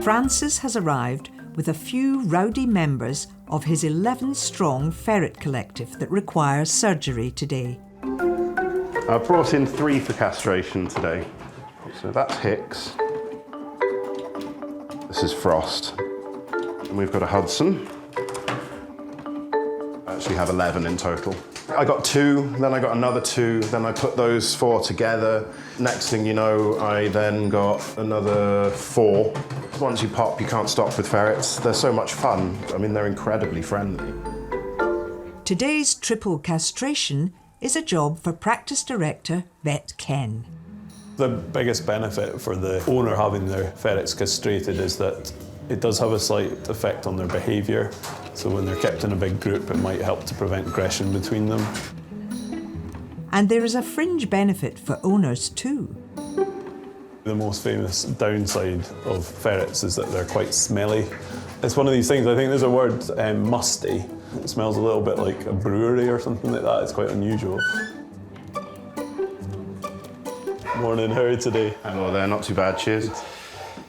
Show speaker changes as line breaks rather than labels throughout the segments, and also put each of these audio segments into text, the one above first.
Francis has arrived with a few rowdy members of his 11-strong ferret collective that requires surgery today.
I brought in 3 for castration today. So that's Hicks. This is Frost. And we've got a Hudson. I actually have 11 in total. I got 2, then I got another 2, then I put those 4 together. Next thing you know, I then got another 4. Once you pop, you can't stop with ferrets. They're so much fun. I mean, they're incredibly friendly.
Today's triple castration is a job for practice director Vet Ken.
The biggest benefit for the owner having their ferrets castrated is that it does have a slight effect on their behaviour. So when they're kept in a big group, it might help to prevent aggression between them.
And there is a fringe benefit for owners too.
The most famous downside of ferrets is that they're quite smelly. It's one of these things, I think there's a word, musty. It smells a little bit like a brewery or something like that. It's quite unusual. Morning, how are you today?
Hello there, not too bad, cheers.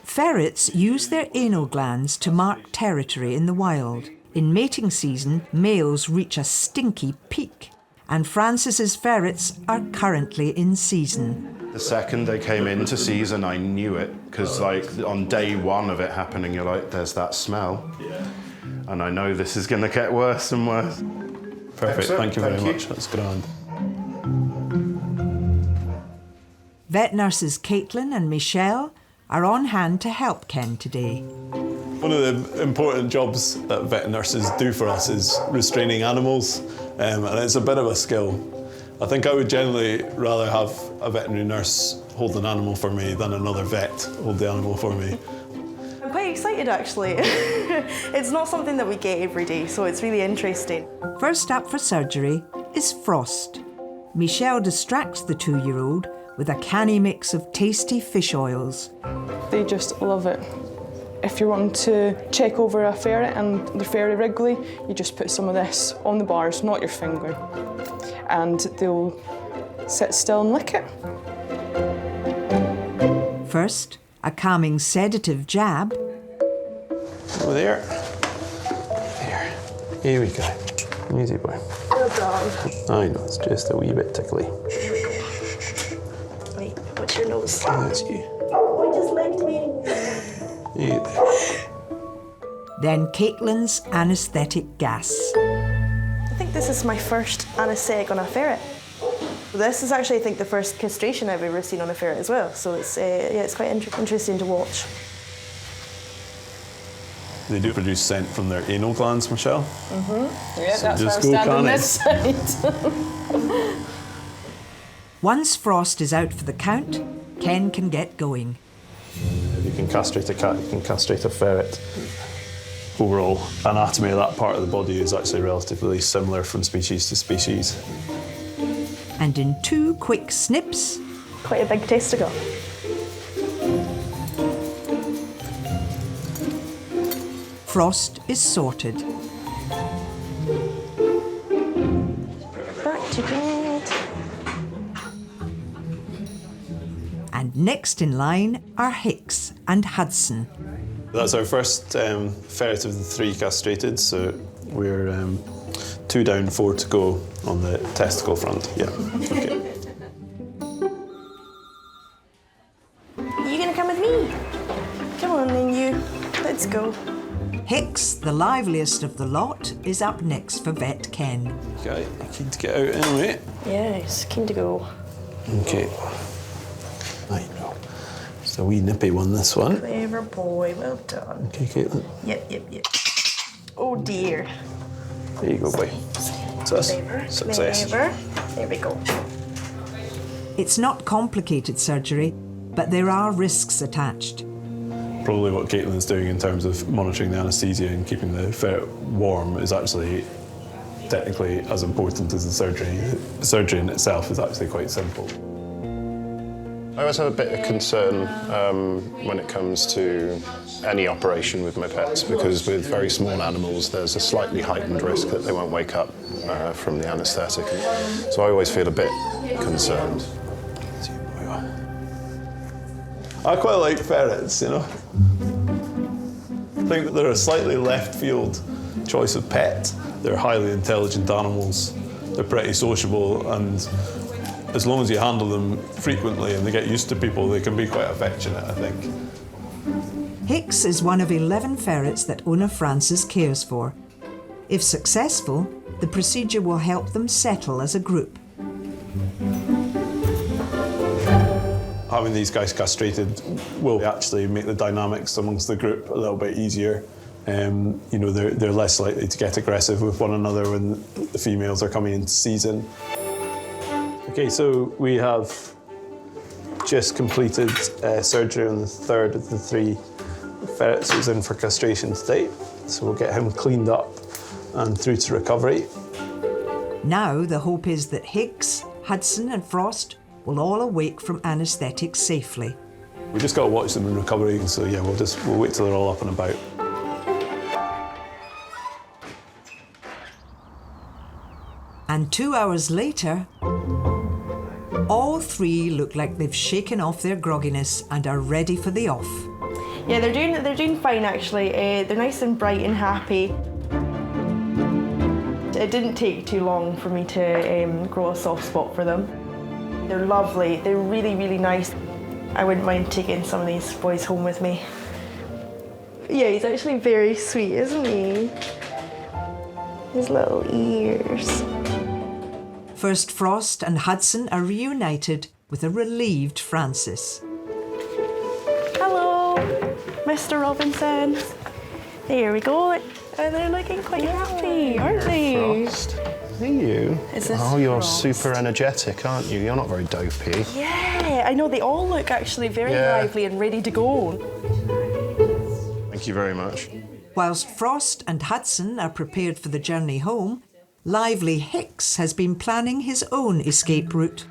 Ferrets use their anal glands to mark territory in the wild. In mating season, males reach a stinky peak, and Francis's ferrets are currently in season.
The second they came into season, I knew it, because like on day 1 of it happening, you're like, there's that smell. Yeah. And I know this is going to get worse and worse.
Perfect, thank you very much, that's grand.
Vet nurses Caitlin and Michelle are on hand to help Ken today.
One of the important jobs that vet nurses do for us is restraining animals, and it's a bit of a skill. I think I would generally rather have a veterinary nurse hold an animal for me than another vet hold the animal for me.
I'm quite excited actually. It's not something that we get every day, so it's really interesting.
First up for surgery is Frost. Michelle distracts the 2-year-old with a canny mix of tasty fish oils.
They just love it. If you're wanting to check over a ferret and they're very wriggly, you just put some of this on the bars, not your finger, and they'll sit still and lick it.
First, a calming sedative jab.
Over there. There. Here we go. Easy boy.
Well done.
I know, it's just a wee bit tickly.
Wait, what's your nose?
That's you.
Oh, he just licked me.
Then Caitlin's anaesthetic gas.
I think this is my first anaesthetic on a ferret. This is actually, I think, the first castration I've ever seen on a ferret as well. So it's it's quite interesting to watch.
They do produce scent from their anal glands, Michelle.
Yeah,
so
that's why I'm standing this side.
Once Frost is out for the count, Ken can get going.
If you can castrate a cat, you can castrate a ferret. Overall anatomy of that part of the body is actually relatively similar from species to species.
And in 2 quick snips...
Quite a big testicle.
Frost is sorted.
Back to bed.
And next in line are Hicks and Hudson.
That's our first ferret of the 3 castrated, so we're 2 down, 4 to go on the testicle front. Yeah, okay.
You gonna come with me? Come on then, you. Let's go.
Hicks, the liveliest of the lot, is up next for Vet Ken.
Okay, keen to get out anyway.
Yes, keen to go.
Okay. I know. Just a wee nippy one, this one.
Clever boy, well done.
Okay, Caitlin.
Yep. Oh dear.
There you go, boy. Success. Success.
Clever. There we go.
It's not complicated surgery, but there are risks attached.
Probably what Caitlin's doing in terms of monitoring the anaesthesia and keeping the ferret warm is actually technically as important as the surgery. The surgery in itself is actually quite simple.
I always have a bit of concern when it comes to any operation with my pets, because with very small animals there's a slightly heightened risk that they won't wake up from the anaesthetic. So I always feel a bit concerned.
I quite like ferrets, you know. think that they're a slightly left field choice of pet. They're highly intelligent animals. They're pretty sociable, and as long as you handle them frequently and they get used to people, they can be quite affectionate, I think.
Hicks is one of 11 ferrets that owner Francis cares for. If successful, the procedure will help them settle as a group.
Having these guys castrated will actually make the dynamics amongst the group a little bit easier. You know, they're less likely to get aggressive with one another when the females are coming into season. Okay, so we have just completed surgery on the third of the 3 ferrets who's in for castration today. So we'll get him cleaned up and through to recovery.
Now the hope is that Hicks, Hudson and Frost will all awake from anaesthetic safely.
We just got to watch them in recovery, so yeah, we'll wait till they're all up and about.
And 2 hours later, all 3 look like they've shaken off their grogginess and are ready for the off.
Yeah, they're doing fine actually. They're nice and bright and happy. It didn't take too long for me to grow a soft spot for them. They're lovely. They're really, really nice. I wouldn't mind taking some of these boys home with me. Yeah, he's actually very sweet, isn't he? His little ears.
First Frost and Hudson are reunited with a relieved Francis.
Hello, Mr. Robinson. There we go. And they're looking quite happy, aren't they?
Frost. Are you?
Is this
you're
Frost?
super energetic, aren't you? You're not very dopey.
Yeah, I know. They all look actually very
Yeah.
lively and ready to go.
Thank you very much.
Whilst Frost and Hudson are prepared for the journey home, lively Hicks has been planning his own escape route.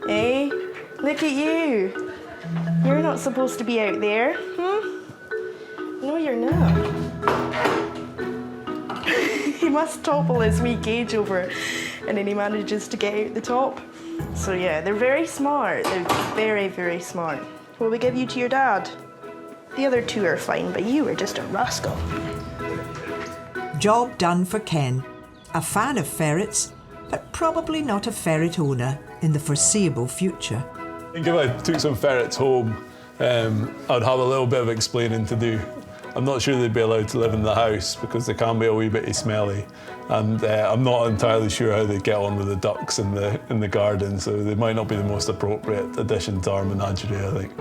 Hey, look at you. You're not supposed to be out there, No, you're not. He must topple his wee cage over and then he manages to get out the top. So yeah, they're very smart. They're very, very smart. Will we give you to your dad? The other 2 are fine, but you are just a rascal.
Job done for Ken, a fan of ferrets, but probably not a ferret owner in the foreseeable future.
I think if I took some ferrets home, I'd have a little bit of explaining to do. I'm not sure they'd be allowed to live in the house because they can be a wee bit smelly, and I'm not entirely sure how they'd get on with the ducks in the garden, so they might not be the most appropriate addition to our menagerie, I think.